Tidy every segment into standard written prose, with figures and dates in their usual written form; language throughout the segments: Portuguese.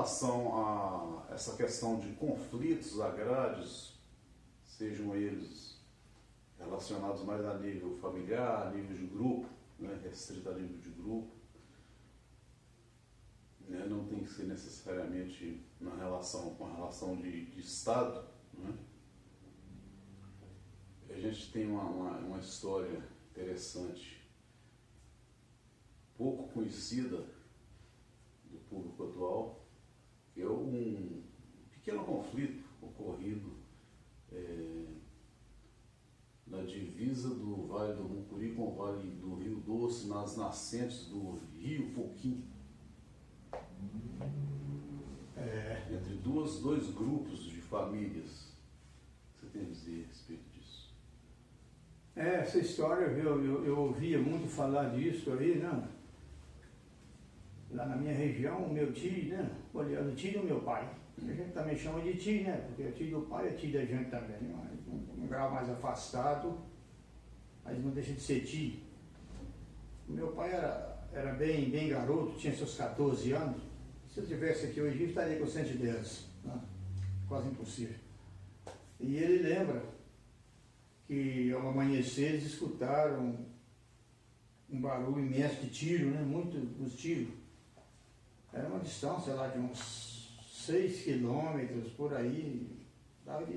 relação a essa questão de conflitos agrários, sejam eles relacionados mais a nível familiar, a nível de grupo, né, restrito a nível de grupo, né, não tem que ser necessariamente com a relação de Estado, né? A gente tem uma história interessante, pouco conhecida do público atual, que é um pequeno conflito ocorrido na divisa do Vale do Mucuri com o Vale do Rio Doce, nas nascentes do Rio Pouquinho. Entre dois grupos de famílias. O que você tem a dizer a respeito disso? Essa história, eu ouvia muito falar disso aí, né? Lá na minha região, o meu tio, né? Olhando o tio do meu pai. A gente também chama de tio, né? Porque o tio do pai é tio da gente também, né? Um grau mais afastado, mas não deixa de ser tio. O meu pai era bem garoto, tinha seus 14 anos. Se eu estivesse aqui hoje, eu estaria com 110, né? Quase impossível. E ele lembra que ao amanhecer eles escutaram um barulho imenso de tiro, né? Muitos tiros. Era uma distância lá de uns 6 quilômetros por aí,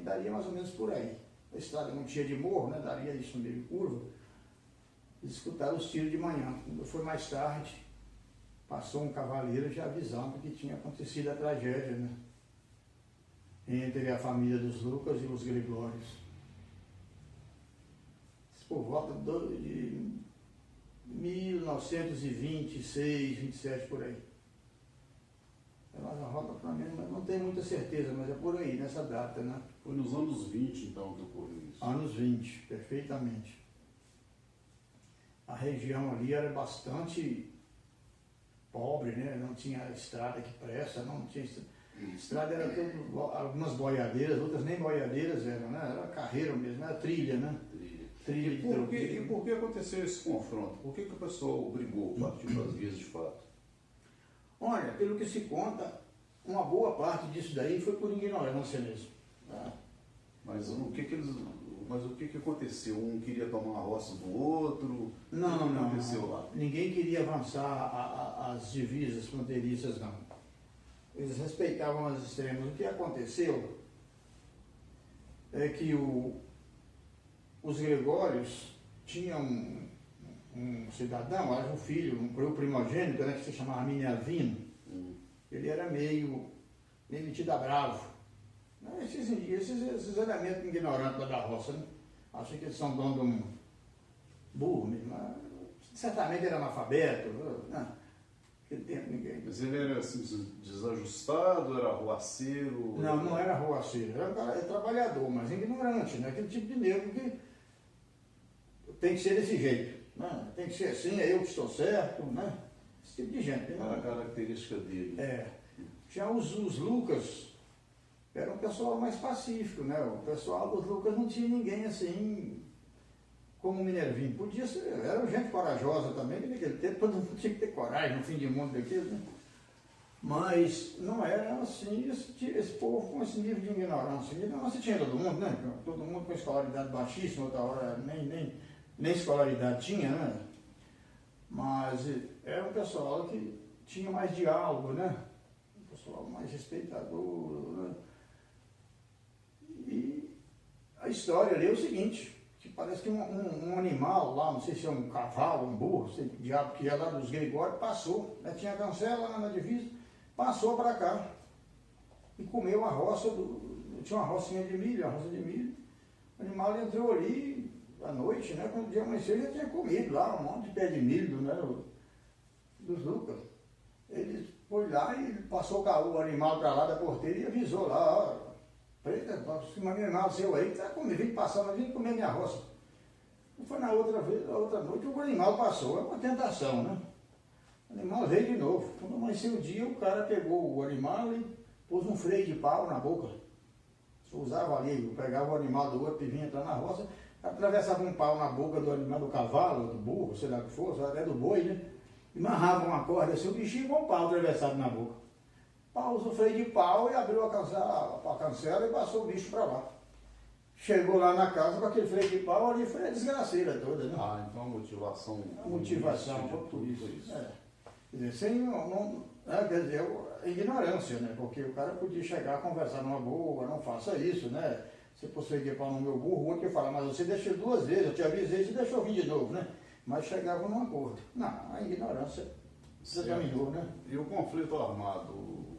daria mais ou menos por aí. A estrada não tinha de morro, né? Daria isso meio curva. Eles escutaram os tiros de manhã. Quando foi mais tarde, passou um cavaleiro já avisando que tinha acontecido a tragédia, né? Entre a família dos Lucas e os Gregórios. Por volta de 1926, 27, por aí. Ela roda para mim, mas não tenho muita certeza, mas é por aí, nessa data, né? Foi nos anos 20, então, que ocorreu isso? Anos 20, perfeitamente. A região ali era bastante pobre, né? Não tinha estrada que presta, não tinha estrada, era tudo, algumas boiadeiras, outras nem boiadeiras eram, né? Era carreira mesmo, era trilha, né? Trilha de E por que aconteceu esse confronto? Por que o pessoal brigou, partiu para as vias de fato? Olha, pelo que se conta, uma boa parte disso daí foi por ignorância mesmo. Tá? Mas o que aconteceu? Um queria tomar a roça do outro? Não, o que aconteceu lá? Ninguém queria avançar as divisas fronteiriças, não. Eles respeitavam as extremas. O que aconteceu é que os Gregórios tinham um cidadão, era um filho, um primogênito, né, que se chamava Minervino. Ele era meio metido a bravo. Esses elementos ignorantes lá da roça, né? Acham que eles são donos de um burro mesmo. Certamente era analfabeto, né? Naquele tempo ninguém. Mas ele era assim, desajustado, era arruaceiro? Não era arruaceiro, era um cara trabalhador, mas ignorante, né? Aquele tipo de negro que tem que ser desse jeito, né? Tem que ser assim, é eu que estou certo, né? Esse tipo de gente. Era a característica dele. Já os Lucas, era um pessoal mais pacífico, né? O pessoal dos Lucas não tinha ninguém assim como o Minervino. Podia ser, era gente corajosa também, naquele tempo todo mundo tinha que ter coragem no fim de mundo daquilo, né? Mas não era assim, esse povo com esse nível de ignorância. Ignorância tinha todo mundo, né? Todo mundo com escolaridade baixíssima, outra hora nem escolaridade tinha, né? Mas era um pessoal que tinha mais diálogo, né? Um pessoal mais respeitador, né? E a história ali é o seguinte, que parece que um animal lá, não sei se é um cavalo, um burro, sei que diabo que é lá dos Gregórios, passou, né? Tinha a cancela lá na divisa, passou para cá e comeu a roça, tinha uma rocinha de milho, a roça de milho. O animal entrou ali à noite, né? Quando o dia amanheceu, já tinha comido lá um monte de pé de milho, né? Dos Lucas. Ele foi lá e passou o animal para lá da porteira e avisou lá, ó, preta, se um animal seu aí que tá comigo, passando, vim comer minha roça. E foi na outra noite, o animal passou, é uma tentação, né? O animal veio de novo. Quando amanheceu o dia, o cara pegou o animal e pôs um freio de pau na boca. Usava ali, pegava o animal do outro e vinha entrar na roça, atravessava um pau na boca do animal, do cavalo, do burro, sei lá o que fosse, até do boi, né? E amarrava uma corda assim, o bichinho com um pau atravessado na boca. Pausou o freio de pau e abriu a cancela e passou o bicho para lá. Chegou lá na casa com aquele freio de pau, ali foi a desgraceira toda, né? Ah, então a motivação. A motivação, de tudo isso. isso. É. Quer dizer, sem quer dizer, a ignorância, né? Porque o cara podia chegar a conversar numa boa, não faça isso, né? Você pôs freio de pau no meu burro, o outro ia falar, mas você deixou 2 vezes, eu te avisei, você deixou vir de novo, né? Mas chegava num acordo. Não, a ignorância dominou, né? E o conflito armado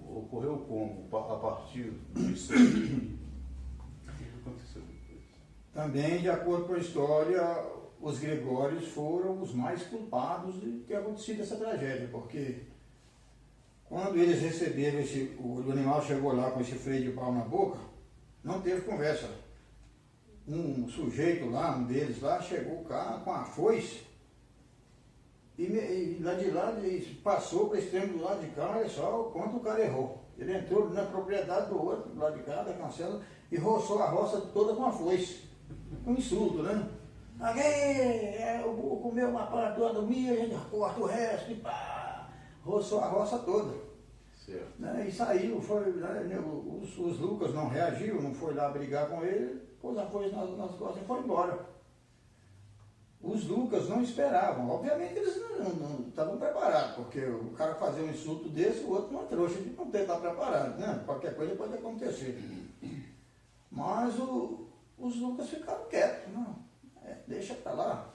ocorreu como? A partir disso aí? O que aconteceu depois? Também, de acordo com a história, os Gregórios foram os mais culpados de ter acontecido essa tragédia, porque quando eles receberam o animal chegou lá com esse freio de pau na boca, não teve conversa. Um sujeito lá, um deles lá, chegou cá com a foice e lá de lá ele passou para o extremo do lado de cá, olha só o quanto o cara errou. Ele entrou na propriedade do outro, do lado de cá, da cancela, e roçou a roça toda com a foice. Um insulto, né? Aqui, o burro comeu uma parte do ano minha, a gente corta o resto e pá, roçou a roça toda. Certo. Né? E saiu, foi, né, os Lucas não reagiu, não foi lá brigar com ele, pôs a foice nas costas e foi embora. Os Lucas não esperavam, obviamente eles não estavam preparados, porque o cara fazer um insulto desse, o outro não é trouxa de não ter estar preparado, né? Qualquer coisa pode acontecer. Mas os Lucas ficaram quietos, não, deixa pra lá.